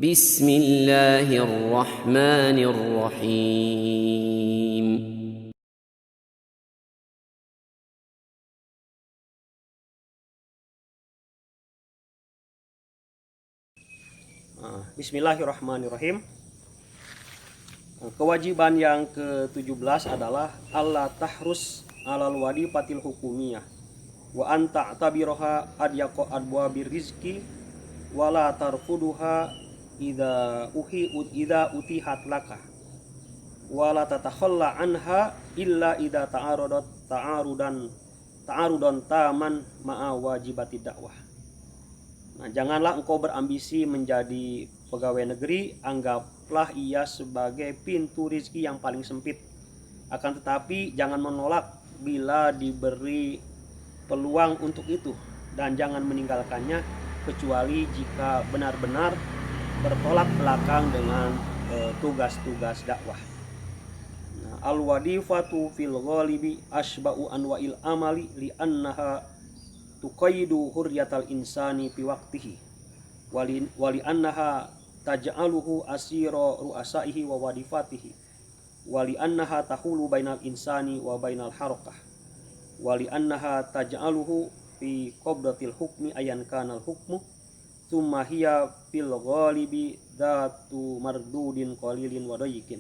Bismillahirrahmanirrahim. Bismillahirrahmanirrahim. Kewajiban yang ke-17 adalah Allah tahrus alal wadifatil hukumiyah wa anta tabiroha adyaqa adwabir rizki wala tarfuduha idza utihat laka wala tatakhalla anha illa idza ta'arudan taman ma'a wajibati dakwah. Nah, janganlah engkau berambisi menjadi pegawai negeri, anggaplah ia sebagai pintu rizki yang paling sempit. Akan tetapi jangan menolak bila diberi peluang untuk itu, dan jangan meninggalkannya kecuali jika benar-benar bertolak belakang dengan tugas-tugas dakwah. Nah, al-wadifatu fil ghalibi asba'u anwa'il amali li'annaha tuqayyidu hurriyatal insani fi waqtihi wali annaha taj'aluhu asira ru'asaihi wa wadifatihi wali annaha tahulu bainal insani wa bainal harakah wali annaha taj'aluhu fi qabdatil hukmi ayan kanal hukmu thumma hiya fil ghalibi dzatu mardudin qalilin wa dayyikin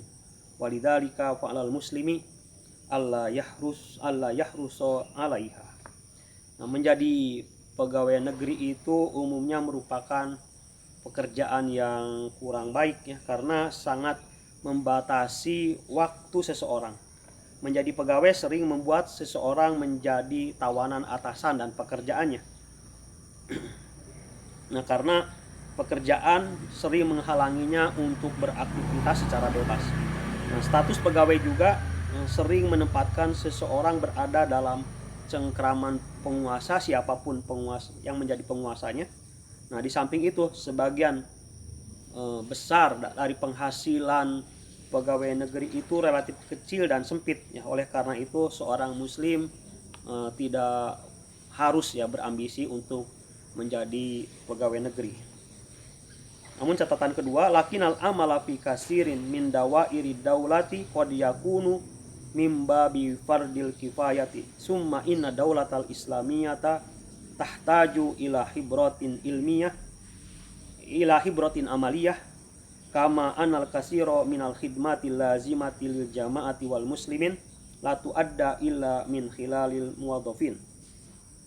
walidzalika fa'alal muslimi alla yahrusa 'alaiha. Nah, menjadi pegawai negeri itu umumnya merupakan pekerjaan yang kurang baik ya, karena sangat membatasi waktu seseorang. Menjadi pegawai sering membuat seseorang menjadi tawanan atasan dan pekerjaannya. Nah, karena pekerjaan sering menghalanginya untuk beraktivitas secara bebas. Nah, status pegawai juga sering menempatkan seseorang berada dalam cengkraman penguasa, siapapun penguasa yang menjadi penguasanya. Nah, di samping itu sebagian besar dari penghasilan pegawai negeri itu relatif kecil dan sempit ya. Oleh karena itu seorang muslim tidak harus ya berambisi untuk menjadi pegawai negeri. Namun catatan kedua, lakinal amala fi kasirin min dawairi daulati qad yakunu mimba bi fardil kifayati summa inna daulatal islamiyata tahtaju ila hibratin ilmiyah ila hibratin amaliyah kama anal kasiro minal khidmatil lazimati lil jama'ati wal muslimin la tuadda illa min khilalil muwadhafin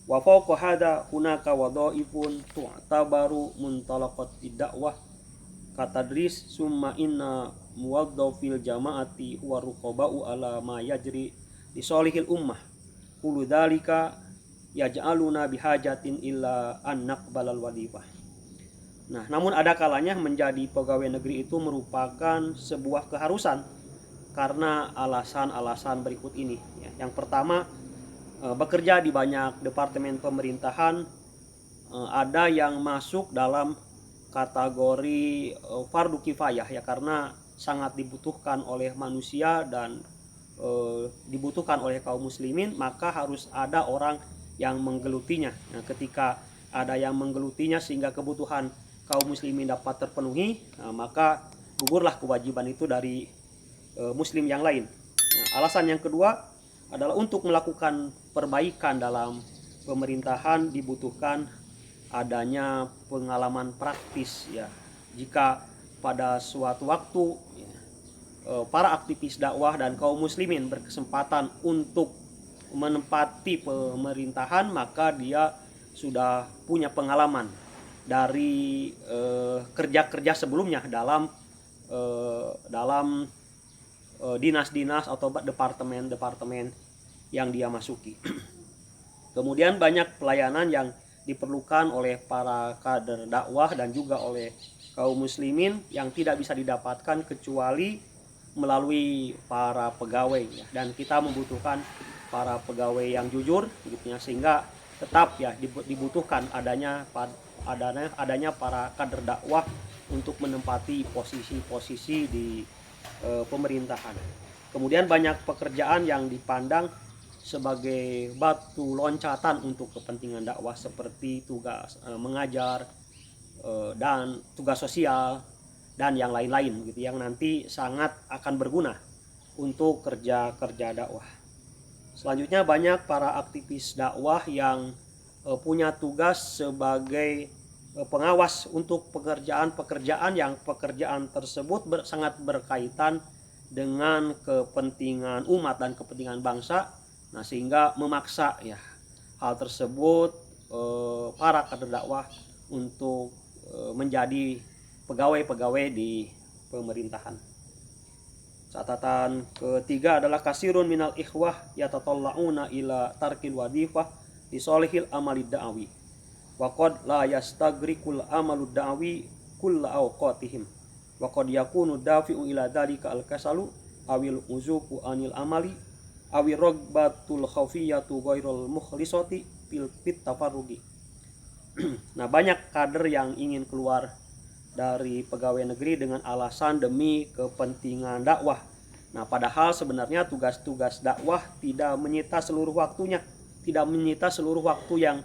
wa fawqa hadha hunaka wadhaifun tu'tabaru muntalaqat dakwah katadris summa inna muwaddafil jama'ati huwa ruqaba'u ala ma yajri li solihil ummah kullu dzalika yaj'aluna bihajatin illa an naqbalal wadifah. Nah, namun ada kalanya menjadi pegawai negeri itu merupakan sebuah keharusan karena alasan-alasan berikut ini ya. Yang pertama, bekerja di banyak departemen pemerintahan ada yang masuk dalam kategori fardu kifayah ya, karena sangat dibutuhkan oleh manusia dan dibutuhkan oleh kaum muslimin, maka harus ada orang yang menggelutinya. Nah, ketika ada yang menggelutinya sehingga kebutuhan kaum muslimin dapat terpenuhi, nah, maka gugurlah kewajiban itu dari muslim yang lain. Nah, alasan yang kedua adalah untuk melakukan perbaikan dalam pemerintahan dibutuhkan adanya pengalaman praktis ya. Jika pada suatu waktu ya, para aktivis dakwah dan kaum muslimin berkesempatan untuk menempati pemerintahan, maka dia sudah punya pengalaman dari kerja-kerja sebelumnya dalam dinas-dinas atau departemen-departemen yang dia masuki. Kemudian banyak pelayanan yang diperlukan oleh para kader dakwah dan juga oleh kaum muslimin yang tidak bisa didapatkan kecuali melalui para pegawai ya. Dan kita membutuhkan para pegawai yang jujur gitu ya, sehingga tetap ya dibutuhkan adanya para kader dakwah untuk menempati posisi-posisi di pemerintahan. Kemudian banyak pekerjaan yang dipandang sebagai batu loncatan untuk kepentingan dakwah seperti tugas mengajar dan tugas sosial dan yang lain-lain gitu yang nanti sangat akan berguna untuk kerja dakwah. Selanjutnya banyak para aktivis dakwah yang punya tugas sebagai pengawas untuk pekerjaan-pekerjaan yang pekerjaan tersebut sangat berkaitan dengan kepentingan umat dan kepentingan bangsa. Nah, sehingga memaksa ya hal tersebut para kader dakwah untuk menjadi pegawai-pegawai di pemerintahan. Catatan ketiga adalah kasirun minal ikhwah yatatallauna ila tarkil wadifah li solihil amalid da'awi wa qad la yastagrikul amalud da'awi kulla awqatihim wa qad yakunu dafi'u ila dzalika al-kasalu awil uzuku anil amali awir ragbatul khawfiyatu ghairul mukhlisati fil tafarrugi. Nah, banyak kader yang ingin keluar dari pegawai negeri dengan alasan demi kepentingan dakwah. Nah, padahal sebenarnya tugas-tugas dakwah tidak menyita seluruh waktunya, tidak menyita seluruh waktu yang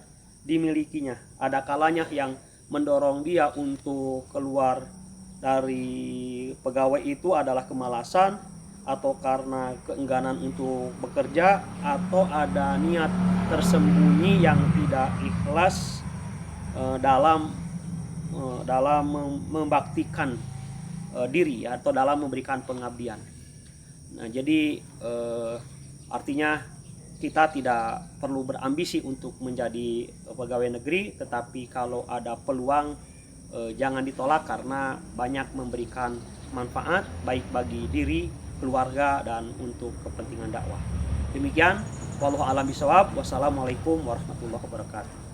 dimilikinya. Ada kalanya yang mendorong dia untuk keluar dari pegawai itu adalah kemalasan, atau karena keengganan untuk bekerja, atau ada niat tersembunyi yang tidak ikhlas dalam membaktikan diri atau dalam memberikan pengabdian. Nah, jadi artinya kita tidak perlu berambisi untuk menjadi pegawai negeri, tetapi kalau ada peluang jangan ditolak karena banyak memberikan manfaat baik bagi diri, keluarga, dan untuk kepentingan dakwah. Demikian, wallahu a'lam bishawab. Wassalamualaikum warahmatullahi wabarakatuh.